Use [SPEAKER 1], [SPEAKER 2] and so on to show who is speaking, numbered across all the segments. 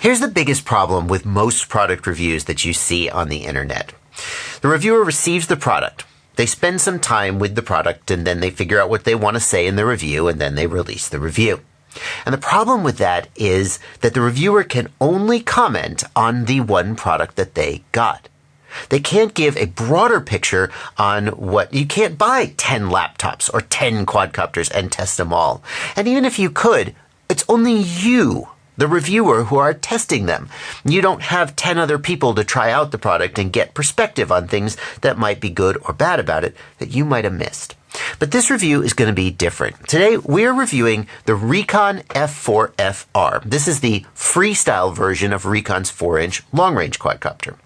[SPEAKER 1] Here's the biggest problem with most product reviews that you see on the internet. The reviewer receives the product. They spend some time with the product and then they figure out what they want to say in the review and then they release the review. And the problem with that is that the reviewer can only comment on the one product that they got. They can't give a broader picture on what you can't buy 10 laptops or 10 quadcopters and test them all. And even if you could, it's only you, the reviewer, who are testing them. You don't have 10 other people to try out the product and get perspective on things that might be good or bad about it that you might have missed. But this review is going to be different. Today, we're reviewing the Rekon F4FR. This is the freestyle version of Rekon's 4-inch long-range quadcopter.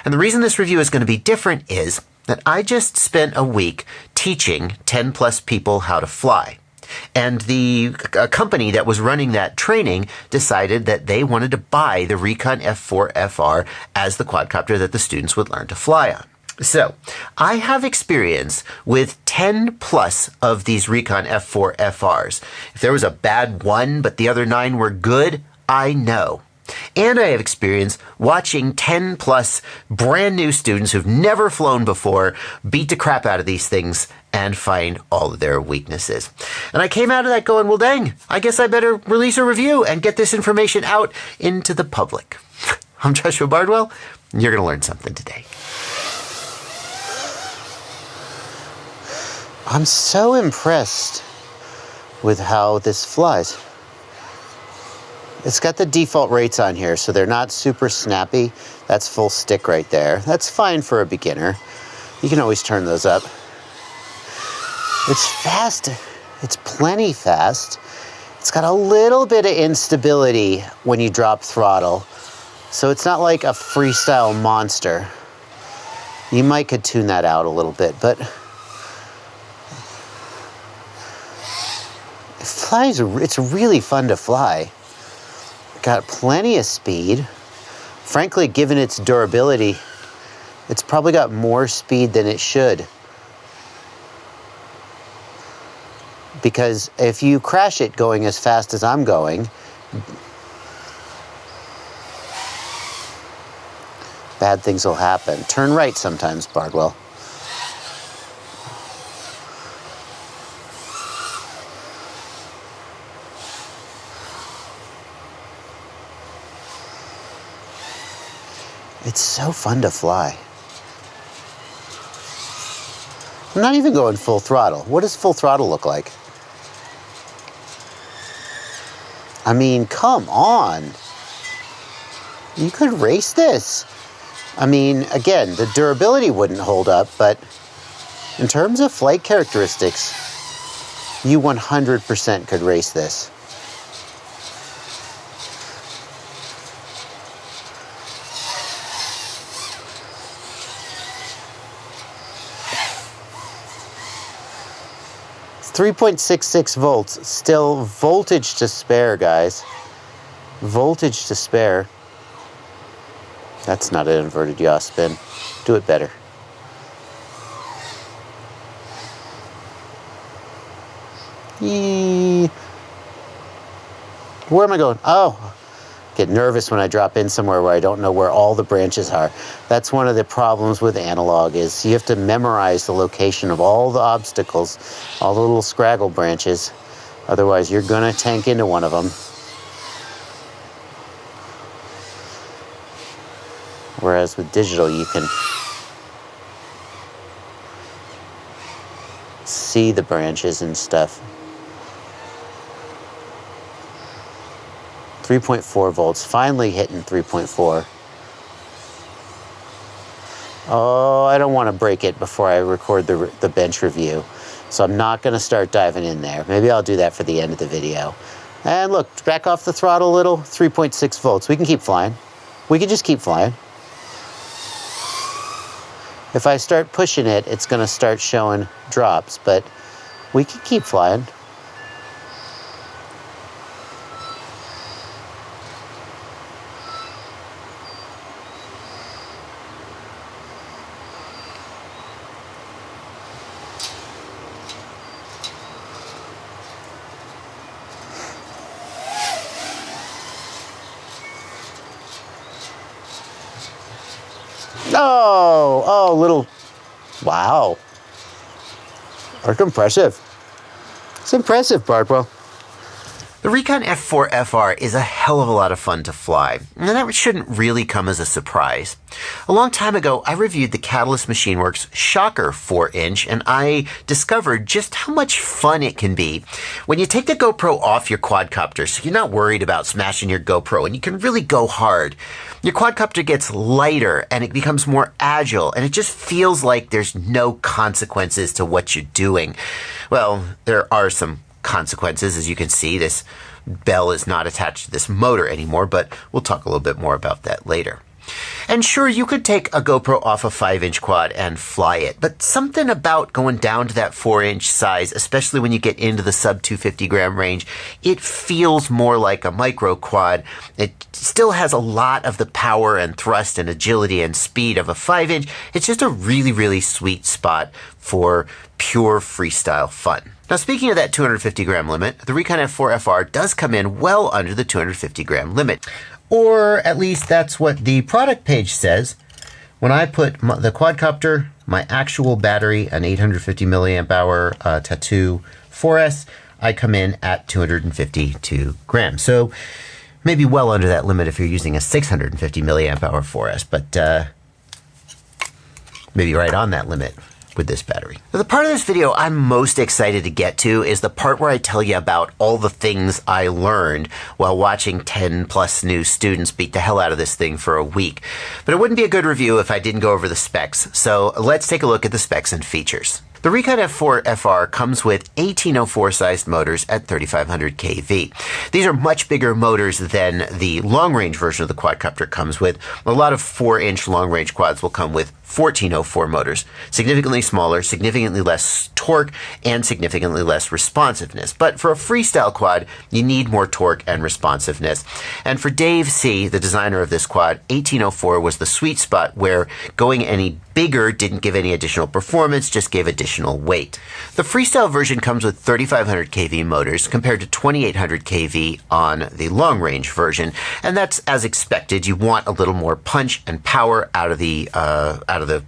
[SPEAKER 1] And the reason this review is going to be different is that I just spent a week teaching 10 plus people how to fly. And the company that was running that training decided that they wanted to buy the Rekon F4FR as the quadcopter that the students would learn to fly on. So, I have experience with 10 plus of these Rekon F4FRs. If there was a bad one, but the other 9 were good, I know. And I have experience watching 10 plus brand new students who've never flown before beat the crap out of these things and find all of their weaknesses. And I came out of that going, well, dang, I guess I better release a review and get this information out into the public. I'm Joshua Bardwell, and you're going to learn something today. I'm so impressed with how this flies. It's got the default rates on here, so they're not super snappy. That's full stick right there. That's fine for a beginner. You can always turn those up. It's fast. It's plenty fast. It's got a little bit of instability when you drop throttle, so it's not like a freestyle monster. You might could tune that out a little bit, but it's really fun to fly. Got plenty of speed. Frankly, given its durability, it's probably got more speed than it should. Because if you crash it going as fast as I'm going, bad things will happen. Turn right sometimes, Bardwell. It's so fun to fly. I'm not even going full throttle. What does full throttle look like? I mean, come on. You could race this. I mean, again, the durability wouldn't hold up, but in terms of flight characteristics, you 100% could race this. It's 3.66 volts, still voltage to spare, guys. Voltage to spare. That's not an inverted yaw spin. Do it better. Yee. Where am I going? Oh, get nervous when I drop in somewhere where I don't know where all the branches are. That's one of the problems with analog, is you have to memorize the location of all the obstacles, all the little scraggle branches. Otherwise, you're gonna tank into one of them. Whereas with digital, you can see the branches and stuff. 3.4 volts, finally hitting 3.4. Oh, I don't want to break it before I record the bench review, so I'm not going to start diving in there. Maybe I'll do that for the end of the video. And look, back off the throttle a little, 3.6 volts. We can keep flying. We can just keep flying. If I start pushing it, it's going to start showing drops, but we can keep flying.
[SPEAKER 2] Oh, little, wow. Arc impressive. It's impressive, Bardwell.
[SPEAKER 1] The Rekon F4 FR is a hell of a lot of fun to fly, and that shouldn't really come as a surprise. A long time ago, I reviewed the Catalyst Machine Works Shocker 4-inch, and I discovered just how much fun it can be when you take the GoPro off your quadcopter, so you're not worried about smashing your GoPro, and you can really go hard. Your quadcopter gets lighter, and it becomes more agile, and it just feels like there's no consequences to what you're doing. Well, there are some consequences. As you can see, this bell is not attached to this motor anymore, but we'll talk a little bit more about that later. And sure, you could take a GoPro off a 5-inch quad and fly it, but something about going down to that 4-inch size, especially when you get into the sub 250 gram range, it feels more like a micro quad. It still has a lot of the power and thrust and agility and speed of a 5-inch. It's just a really, really sweet spot for pure freestyle fun. Now, speaking of that 250 gram limit, the Rekon F4 FR does come in well under the 250 gram limit. Or at least that's what the product page says. When I put the quadcopter, my actual battery, an 850 milliamp hour Tattoo 4S, I come in at 252 grams. So maybe well under that limit if you're using a 650 milliamp hour 4S, but maybe right on that limit with this battery. Now, the part of this video I'm most excited to get to is the part where I tell you about all the things I learned while watching 10 plus new students beat the hell out of this thing for a week. But it wouldn't be a good review if I didn't go over the specs. So let's take a look at the specs and features. The Rekon F4 FR comes with 1804 sized motors at 3500 kV. These are much bigger motors than the long-range version of the quadcopter comes with. A lot of 4-inch long-range quads will come with 1404 motors, significantly smaller, significantly less torque, and significantly less responsiveness. But for a freestyle quad, you need more torque and responsiveness. And for Dave C., the designer of this quad, 1804 was the sweet spot where going any bigger didn't give any additional performance, just gave additional weight. The freestyle version comes with 3500 kV motors compared to 2800 kV on the long-range version, and that's as expected. You want a little more punch and power out of the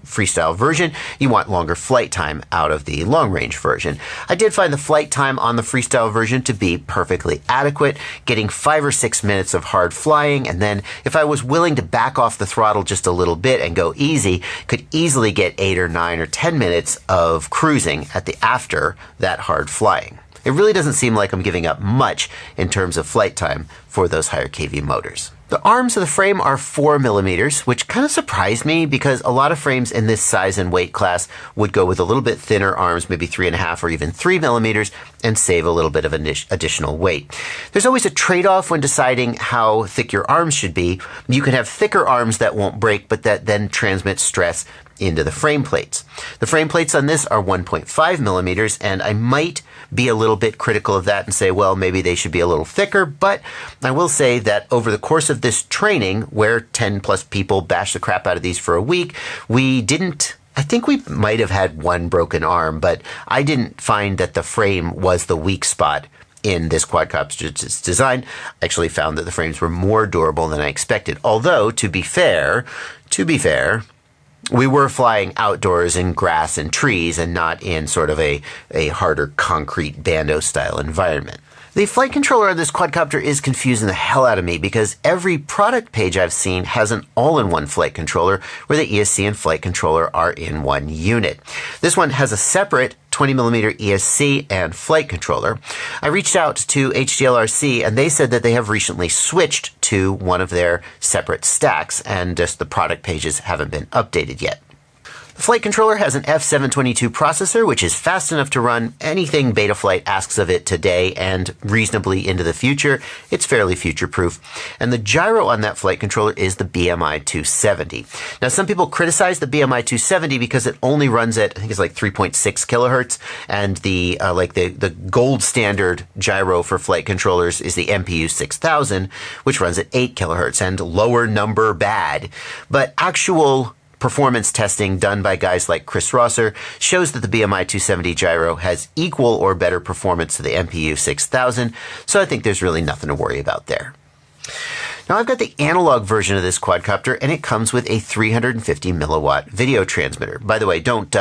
[SPEAKER 1] freestyle version. You want longer flight time out of the long-range version. I did find the flight time on the freestyle version to be perfectly adequate, getting 5 or 6 minutes of hard flying, and then if I was willing to back off the throttle just a little bit and go easy, could easily get 8 or 9 or 10 minutes of cruising at the after that hard flying. It really doesn't seem like I'm giving up much in terms of flight time for those higher kV motors. The arms of the frame are 4 millimeters, which kind of surprised me because a lot of frames in this size and weight class would go with a little bit thinner arms, maybe 3.5 or even 3 millimeters, and save a little bit of additional weight. There's always a trade-off when deciding how thick your arms should be. You can have thicker arms that won't break, but that then transmit stress into the frame plates. The frame plates on this are 1.5 millimeters, and I might be a little bit critical of that and say, well, maybe they should be a little thicker, but I will say that over the course of this training, where 10 plus people bashed the crap out of these for a week, I think we might have had one broken arm, but I didn't find that the frame was the weak spot in this quadcopter's design. I actually found that the frames were more durable than I expected. Although, to be fair, we were flying outdoors in grass and trees and not in sort of a harder concrete bando style environment. The flight controller on this quadcopter is confusing the hell out of me because every product page I've seen has an all-in-one flight controller where the ESC and flight controller are in one unit. This one has a separate 20mm ESC and flight controller. I reached out to HDLRC and they said that they have recently switched to one of their separate stacks and just the product pages haven't been updated yet. The flight controller has an F722 processor, which is fast enough to run anything Betaflight asks of it today and reasonably into the future. It's fairly future-proof. And the gyro on that flight controller is the BMI 270. Now, some people criticize the BMI 270 because it only runs at, I think it's like 3.6 kilohertz, and the gold standard gyro for flight controllers is the MPU 6000, which runs at 8 kilohertz, and lower number bad. But actual performance testing done by guys like Chris Rosser shows that the BMI 270 gyro has equal or better performance to the MPU 6000, so I think there's really nothing to worry about there. Now I've got the analog version of this quadcopter, and it comes with a 350 milliwatt video transmitter. By the way, don't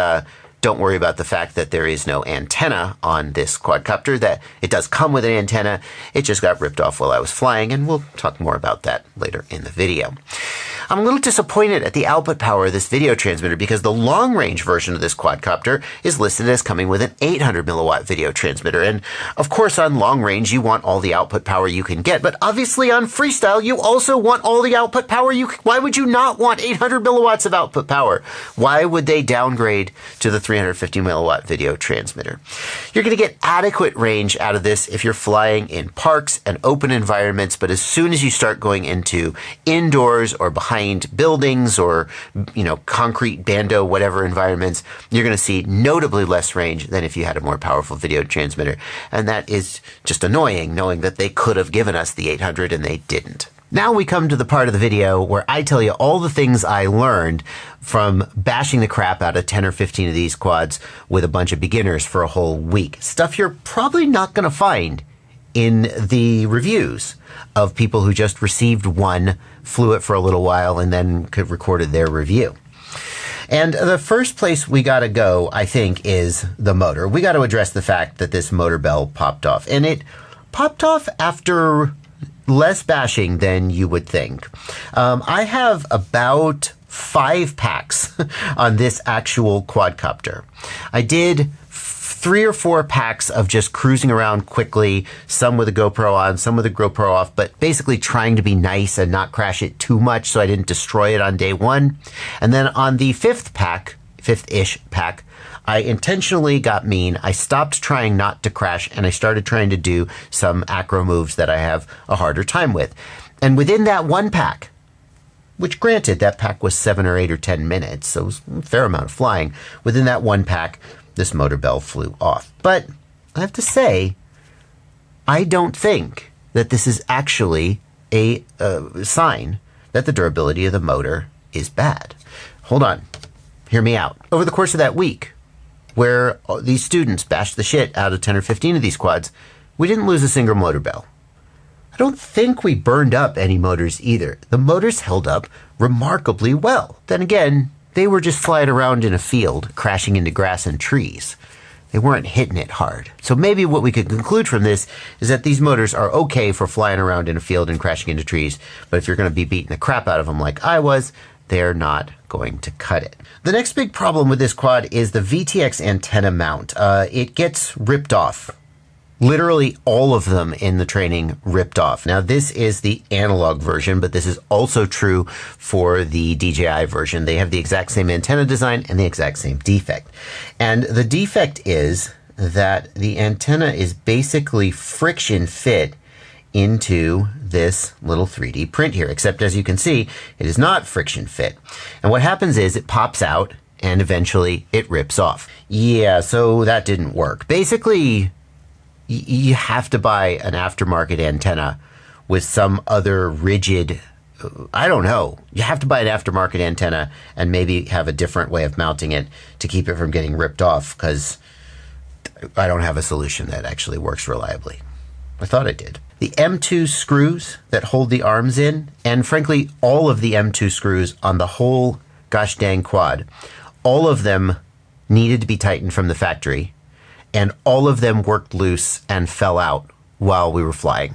[SPEAKER 1] worry about the fact that there is no antenna on this quadcopter. That it does come with an antenna. It just got ripped off while I was flying, and we'll talk more about that later in the video. I'm a little disappointed at the output power of this video transmitter because the long-range version of this quadcopter is listed as coming with an 800 milliwatt video transmitter. And of course, on long range, you want all the output power you can get. But obviously on freestyle, you also want all the output power why would you not want 800 milliwatts of output power? Why would they downgrade to the 350 milliwatt video transmitter? You're going to get adequate range out of this if you're flying in parks and open environments. But as soon as you start going into indoors or behind buildings or, concrete, bando, whatever environments, you're going to see notably less range than if you had a more powerful video transmitter. And that is just annoying, knowing that they could have given us the 800 and they didn't. Now we come to the part of the video where I tell you all the things I learned from bashing the crap out of 10 or 15 of these quads with a bunch of beginners for a whole week. Stuff you're probably not going to find in the reviews of people who just received one, flew it for a little while, and then recorded their review. And the first place we got to go, I think, is the motor. We got to address the fact that this motor bell popped off. And it popped off after less bashing than you would think. I have about 5 packs on this actual quadcopter. I did 3 or 4 packs of just cruising around quickly, some with a GoPro on, some with a GoPro off, but basically trying to be nice and not crash it too much so I didn't destroy it on day 1. And then on the 5th-ish pack, I intentionally got mean. I stopped trying not to crash, and I started trying to do some acro moves that I have a harder time with. And within that one pack, which granted, that pack was 7 or 8 or 10 minutes, so it was a fair amount of flying, within that one pack, this motor bell flew off. But I have to say, I don't think that this is actually a sign that the durability of the motor is bad. Hold on. Hear me out. Over the course of that week, where these students bashed the shit out of 10 or 15 of these quads, we didn't lose a single motor bell. I don't think we burned up any motors either. The motors held up remarkably well. Then again, they were just flying around in a field, crashing into grass and trees. They weren't hitting it hard. So maybe what we could conclude from this is that these motors are okay for flying around in a field and crashing into trees, but if you're going to be beating the crap out of them like I was, they're not going to cut it. The next big problem with this quad is the VTX antenna mount. It gets ripped off. Literally all of them in the training ripped off. Now this is the analog version, but this is also true for the DJI version. They have the exact same antenna design and the exact same defect. And the defect is that the antenna is basically friction fit into this little 3D print here, except as you can see, it is not friction fit. And what happens is it pops out and eventually it rips off. Yeah, so that didn't work. Basically, you have to buy an aftermarket antenna with some other rigid, I don't know. You have to buy an aftermarket antenna and maybe have a different way of mounting it to keep it from getting ripped off, because I don't have a solution that actually works reliably. I thought I did. The M2 screws that hold the arms in, and frankly, all of the M2 screws on the whole gosh dang quad, all of them needed to be tightened from the factory, and all of them worked loose and fell out while we were flying.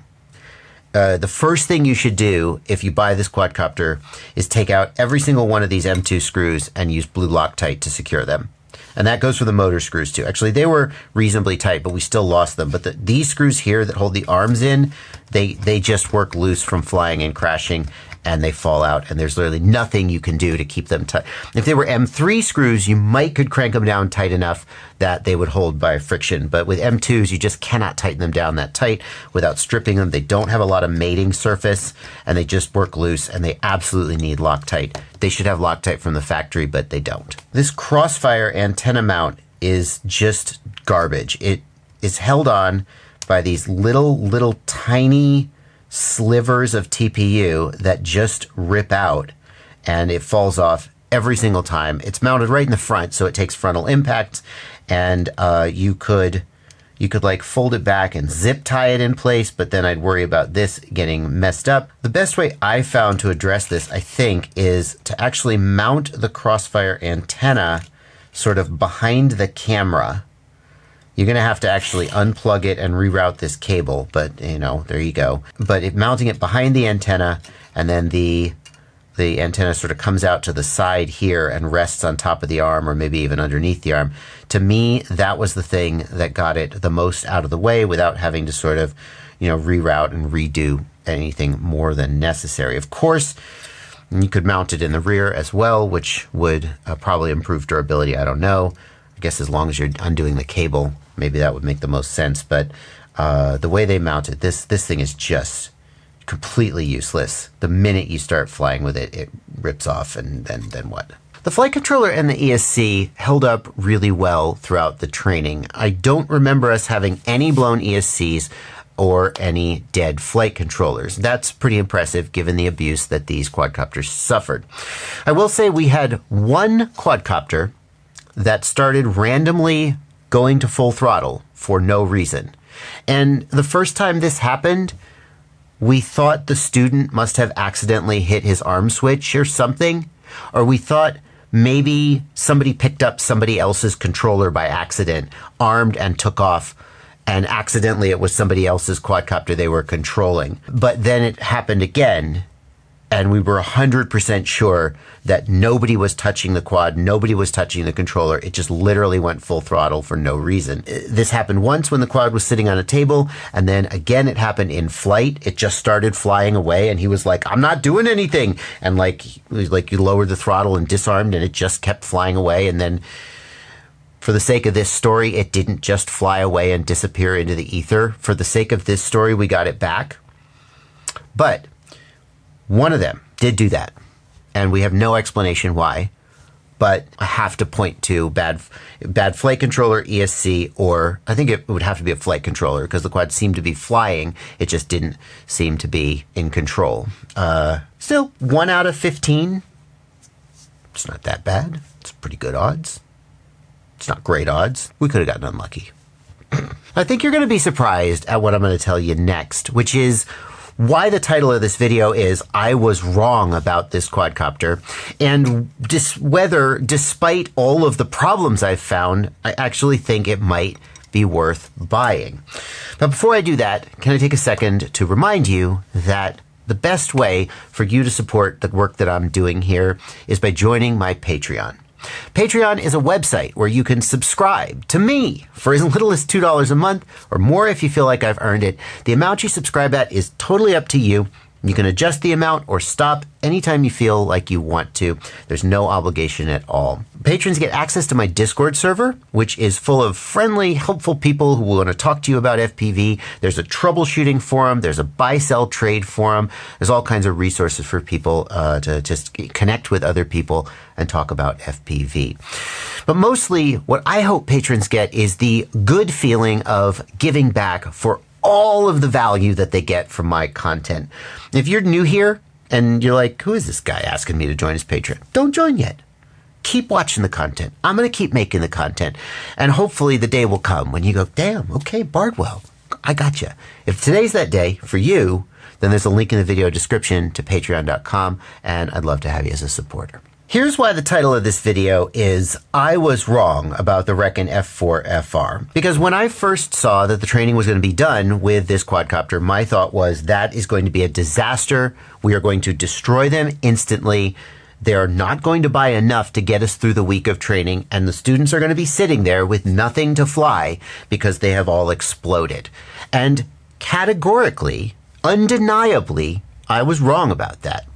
[SPEAKER 1] The first thing you should do if you buy this quadcopter is take out every single one of these M2 screws and use blue Loctite to secure them. And that goes for the motor screws too. Actually, they were reasonably tight, but we still lost them. But these screws here that hold the arms in, they just work loose from flying and crashing, and they fall out, and there's literally nothing you can do to keep them tight. If they were M3 screws, you could crank them down tight enough that they would hold by friction. But with M2s, you just cannot tighten them down that tight without stripping them. They don't have a lot of mating surface, and they just work loose, and they absolutely need Loctite. They should have Loctite from the factory, but they don't. This Crossfire antenna mount is just garbage. It is held on by these little tiny slivers of TPU that just rip out, and it falls off every single time. It's mounted right in the front, so it takes frontal impact, and you could You could like fold it back and zip tie it in place, but then I'd worry about this getting messed up. The best way I found to address this, I think, is to actually mount the Crossfire antenna sort of behind the camera. You're going to have to actually unplug it and reroute this cable, but you know, there you go. But mounting it behind the antenna, and then the antenna sort of comes out to the side here and rests on top of the arm, or maybe even underneath the arm. To me, that was the thing that got it the most out of the way without having to sort of, you know, reroute and redo anything more than necessary. Of course, you could mount it in the rear as well, which would probably improve durability. I don't know. I guess as long as you're undoing the cable, maybe that would make the most sense. But the way they mount it, this thing is just completely useless. The minute you start flying with it, it rips off, and then what? The flight controller and the ESC held up really well throughout the training. I don't remember us having any blown ESCs or any dead flight controllers. That's pretty impressive given the abuse that these quadcopters suffered. I will say we had one quadcopter that started randomly going to full throttle for no reason. And the first time this happened, we thought the student must have accidentally hit his arm switch or something, or we thought maybe somebody picked up somebody else's controller by accident, armed, and took off, and accidentally it was somebody else's quadcopter they were controlling. But then it happened again, and we were 100% sure that nobody was touching the quad, nobody was touching the controller. It just literally went full throttle for no reason. This happened once when the quad was sitting on a table, and then again it happened in flight. It just started flying away, and he was like, I'm not doing anything. And you lowered the throttle and disarmed, and it just kept flying away. And then for the sake of this story, it didn't just fly away and disappear into the ether. For the sake of this story, we got it back. But one of them did do that, and we have no explanation why, but I have to point to bad flight controller, ESC, or I think it would have to be a flight controller because the quad seemed to be flying. It just didn't seem to be in control. Still, 1 out of 15. It's not that bad. It's pretty good odds. It's not great odds. We could have gotten unlucky. I think you're going to be surprised at what I'm going to tell you next, which is why the title of this video is I Was Wrong About This Quadcopter, and whether, despite all of the problems I've found, I actually think it might be worth buying. But before I do that, can I take a second to remind you that the best way for you to support the work that I'm doing here is by joining my Patreon. Patreon is a website where you can subscribe to me for as little as $2 a month, or more if you feel like I've earned it. The amount you subscribe at is totally up to you. You can adjust the amount or stop anytime you feel like you want to. There's no obligation at all. Patrons get access to my Discord server, which is full of friendly, helpful people who want to talk to you about FPV. There's a troubleshooting forum. There's a buy-sell trade forum. There's all kinds of resources for people to just connect with other people and talk about FPV. But mostly what I hope patrons get is the good feeling of giving back for all of the value that they get from my content. If you're new here and you're like, who is this guy asking me to join his Patreon? Don't join yet. Keep watching the content. I'm going to keep making the content. And hopefully the day will come when you go, damn, okay, Bardwell, I got you. If today's that day for you, then there's a link in the video description to patreon.com, and I'd love to have you as a supporter. Here's why the title of this video is I Was Wrong About the Rekon F4 FR. Because when I first saw that the training was going to be done with this quadcopter, my thought was that is going to be a disaster. We are going to destroy them instantly. They're not going to buy enough to get us through the week of training, and the students are going to be sitting there with nothing to fly because they have all exploded. And categorically, undeniably, I was wrong about that.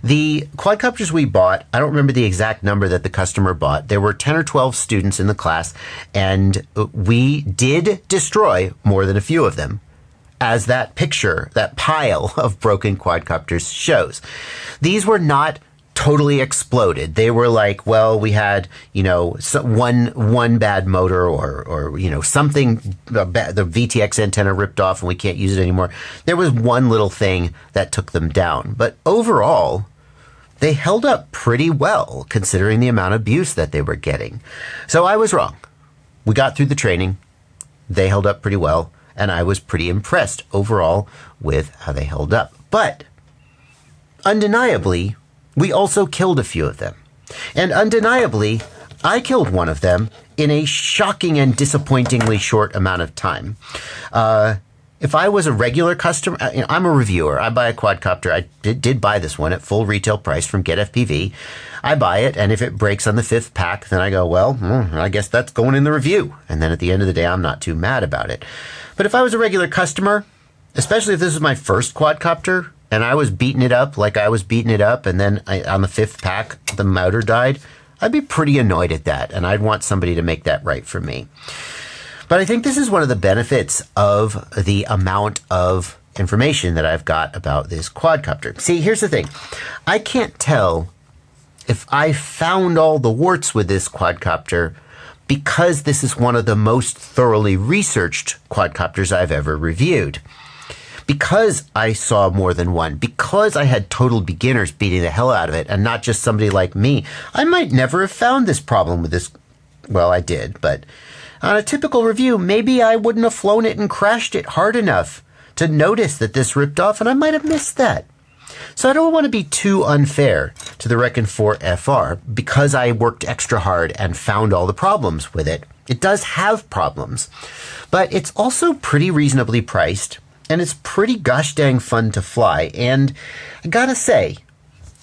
[SPEAKER 1] The quadcopters we bought, I don't remember the exact number that the customer bought. There were 10 or 12 students in the class, and we did destroy more than a few of them, as that picture, that pile of broken quadcopters shows. These were not totally exploded. They were like, well, we had, one bad motor or something, the VTX antenna ripped off and we can't use it anymore. There was one little thing that took them down. But overall, they held up pretty well considering the amount of abuse that they were getting. So I was wrong. We got through the training. they held up pretty well, and I was pretty impressed overall with how they held up. But undeniably, we also killed a few of them. And undeniably, I killed one of them in a shocking and disappointingly short amount of time. If I was a regular customer, I'm a reviewer. I buy a quadcopter. I did buy this one at full retail price from Get FPV. I buy it, and if it breaks on the 5th pack, then I go, well, I guess that's going in the review. And then at the end of the day, I'm not too mad about it. But if I was a regular customer, especially if this was my first quadcopter, and I was beating it up like I was beating it up, and then on the 5th pack, the motor died, I'd be pretty annoyed at that, and I'd want somebody to make that right for me. But I think this is one of the benefits of the amount of information that I've got about this quadcopter. See, here's the thing. I can't tell if I found all the warts with this quadcopter because this is one of the most thoroughly researched quadcopters I've ever reviewed. Because I saw more than one, because I had total beginners beating the hell out of it and not just somebody like me, I might never have found this problem with this. Well, I did, but on a typical review, maybe I wouldn't have flown it and crashed it hard enough to notice that this ripped off, and I might have missed that. So I don't want to be too unfair to the Rekon 4 FR because I worked extra hard and found all the problems with it. It does have problems, but it's also pretty reasonably priced, and it's pretty gosh dang fun to fly. And I gotta say,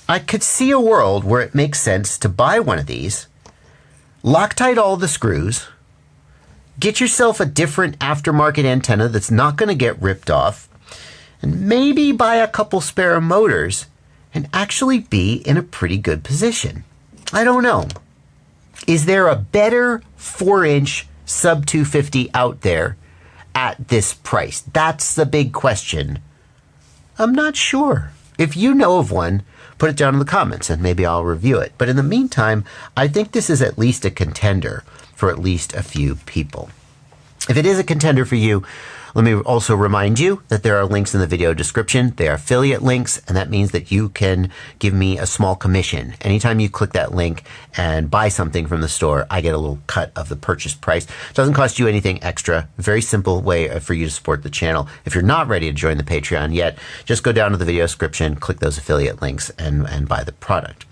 [SPEAKER 1] I could see a world where it makes sense to buy one of these, loc-tite all the screws, get yourself a different aftermarket antenna that's not going to get ripped off, and maybe buy a couple spare motors and actually be in a pretty good position. I don't know. Is there a better 4-inch sub 250 out there at this price? That's the big question. I'm not sure. If you know of one, put it down in the comments and maybe I'll review it. But in the meantime, I think this is at least a contender for at least a few people. If it is a contender for you, let me also remind you that there are links in the video description. They are affiliate links, and that means that you can give me a small commission. Anytime you click that link and buy something from the store, I get a little cut of the purchase price. It doesn't cost you anything extra. Very simple way for you to support the channel. If you're not ready to join the Patreon yet, just go down to the video description, click those affiliate links, and buy the product.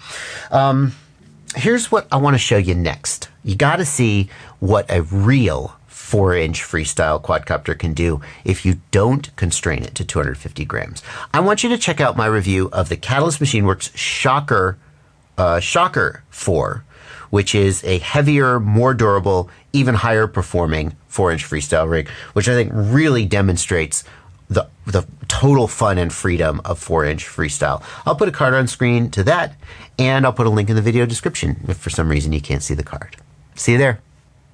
[SPEAKER 1] Here's what I want to show you next. You got to see what a real 4-inch freestyle quadcopter can do if you don't constrain it to 250 grams. I want you to check out my review of the Catalyst Machine Works Shocker 4, which is a heavier, more durable, even higher performing 4-inch freestyle rig, which I think really demonstrates the total fun and freedom of 4-inch freestyle. I'll put a card on screen to that, and I'll put a link in the video description if for some reason you can't see the card. See you there.